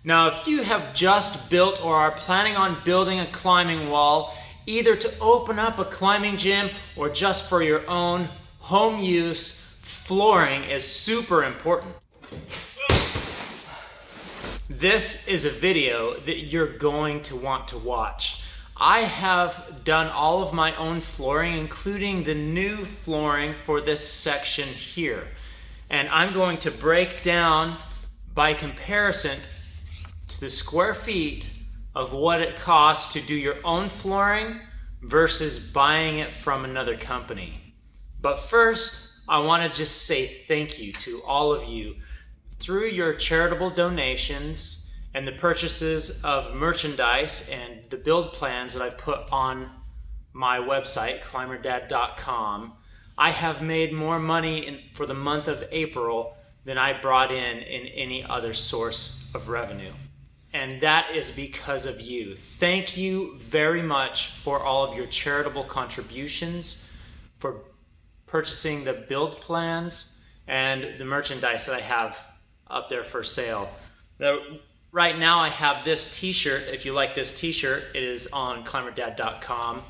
Now, if you have just built or are planning on building a climbing wall, either to open up a climbing gym or just for your own home use, flooring is super important. This is a video that you're going to want to watch. I have done all of my own flooring, including the new flooring for this section here. And I'm going to break down by comparison to the square feet of what it costs to do your own flooring versus buying it from another company. But first, I want to just say thank you to all of you. Through your charitable donations and the purchases of merchandise and the build plans that I've put on my website, climberdad.com, I have made more money for the month of April than I brought in any other source of revenue. And that is because of you. Thank you very much for all of your charitable contributions, for purchasing the build plans and the merchandise that I have up there for sale. Now, right now I have this t-shirt. If you like this t-shirt, it is on climberdad.com.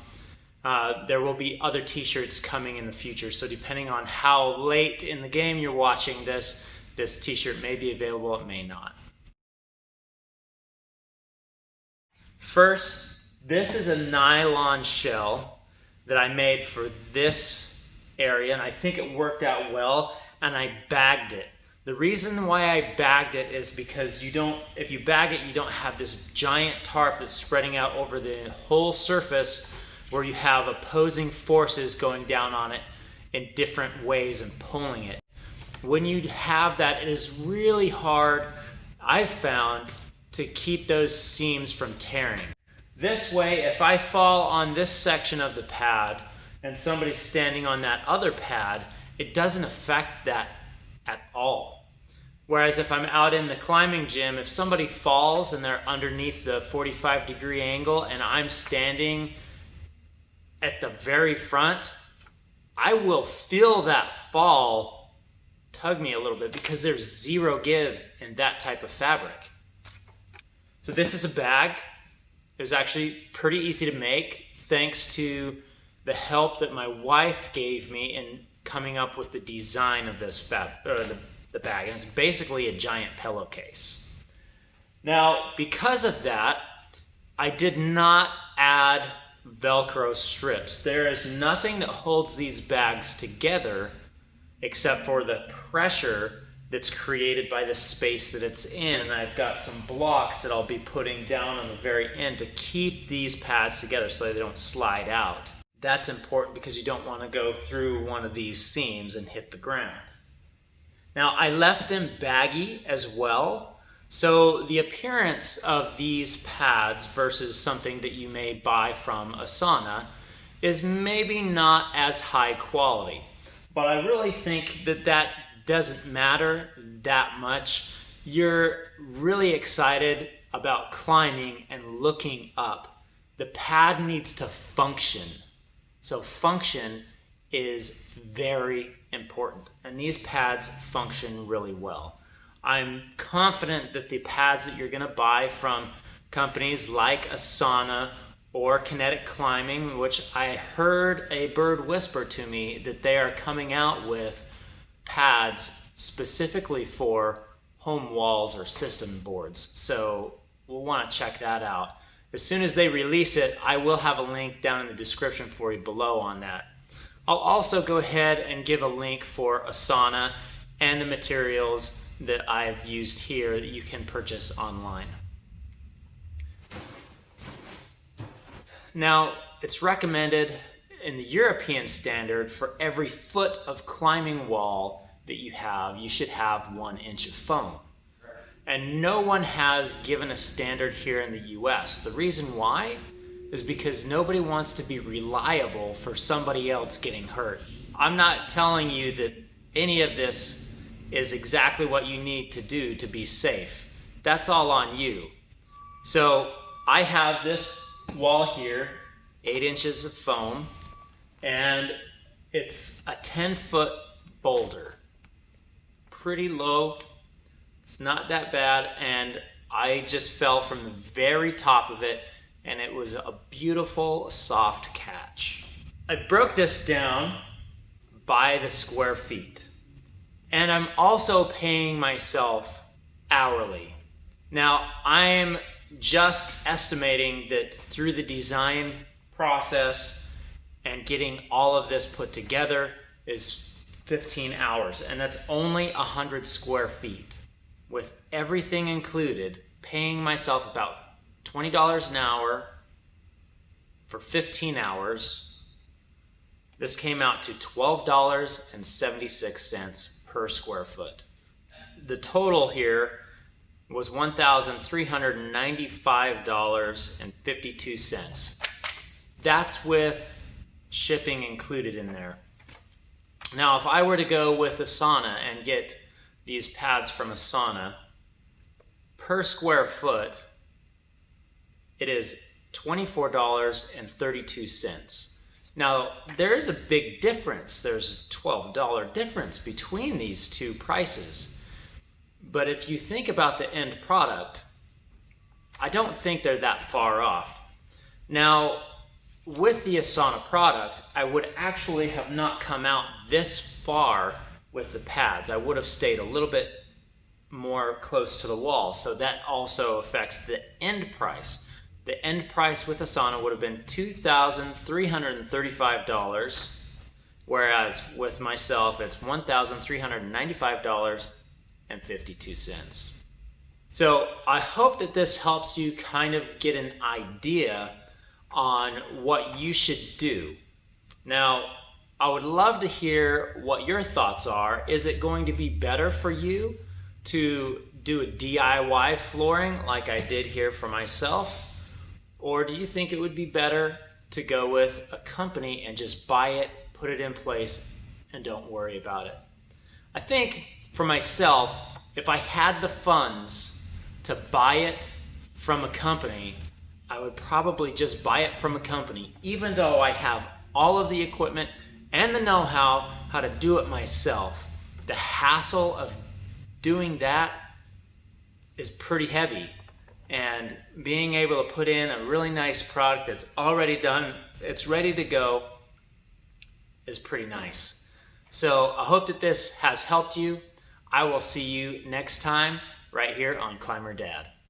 There will be other t-shirts coming in the future, so depending on how late in the game you're watching this t-shirt may be available, it may not. First, this is a nylon shell that I made for this area, and I think it worked out well, and I bagged it. The reason why I bagged it is because if you bag it, you don't have this giant tarp that's spreading out over the whole surface where you have opposing forces going down on it in different ways and pulling it. When you have that, it is really hard, I've found, to keep those seams from tearing. This way, if I fall on this section of the pad and somebody's standing on that other pad, it doesn't affect that at all. Whereas if I'm out in the climbing gym, if somebody falls and they're underneath the 45-degree angle and I'm standing at the very front, I will feel that fall tug me a little bit because there's zero give in that type of fabric. So this is a bag. It was actually pretty easy to make thanks to the help that my wife gave me in coming up with the design of this the bag. And it's basically a giant pillowcase. Now, because of that, I did not add Velcro strips. There is nothing that holds these bags together except for the pressure that's created by the space that it's in. And I've got some blocks that I'll be putting down on the very end to keep these pads together so they don't slide out. That's important because you don't want to go through one of these seams and hit the ground. Now, I left them baggy as well, so the appearance of these pads versus something that you may buy from Asana is maybe not as high quality. But I really think that doesn't matter that much. You're really excited about climbing and looking up. The pad needs to function. So function is very important, and these pads function really well. I'm confident that the pads that you're going to buy from companies like Asana or Kinetic Climbing, which I heard a bird whisper to me that they are coming out with pads specifically for home walls or system boards. So we'll want to check that out. As soon as they release it, I will have a link down in the description for you below on that. I'll also go ahead and give a link for Asana and the materials that I've used here that you can purchase online. Now, it's recommended in the European standard for every foot of climbing wall that you have, you should have 1 inch of foam. And no one has given a standard here in the US. The reason why is because nobody wants to be reliable for somebody else getting hurt. I'm not telling you that any of this is exactly what you need to do to be safe. That's all on you. So I have this wall here, 8 inches of foam, and it's a 10-foot boulder. Pretty low, it's not that bad, and I just fell from the very top of it, and it was a beautiful, soft catch. I broke this down by the square feet, and I'm also paying myself hourly. Now, I'm just estimating that through the design process and getting all of this put together is 15 hours, and that's only 100 square feet. With everything included, paying myself about $20 an hour for 15 hours, this came out to $12.76 per square foot. The total here was $1,395.52. That's with shipping included in there. Now, if I were to go with Asana and get these pads from Asana, per square foot, it is $24.32. Now, there is a big difference. There's a $12 difference between these two prices. But if you think about the end product, I don't think they're that far off. Now, with the Asana product, I would actually have not come out this far with the pads. I would have stayed a little bit more close to the wall, so that also affects the end price. The end price with Asana would have been $2,335, whereas with myself it's $1,395.52. So I hope that this helps you kind of get an idea on what you should do. Now, I would love to hear what your thoughts are. Is it going to be better for you to do a DIY flooring like I did here for myself? Or do you think it would be better to go with a company and just buy it, put it in place, and don't worry about it? I think for myself, if I had the funds to buy it from a company, I would probably just buy it from a company, even though I have all of the equipment and the know-how how to do it myself. The hassle of doing that is pretty heavy, and being able to put in a really nice product that's already done, it's ready to go, is pretty nice. So I hope that this has helped you. I will see you next time right here on Climber Dad.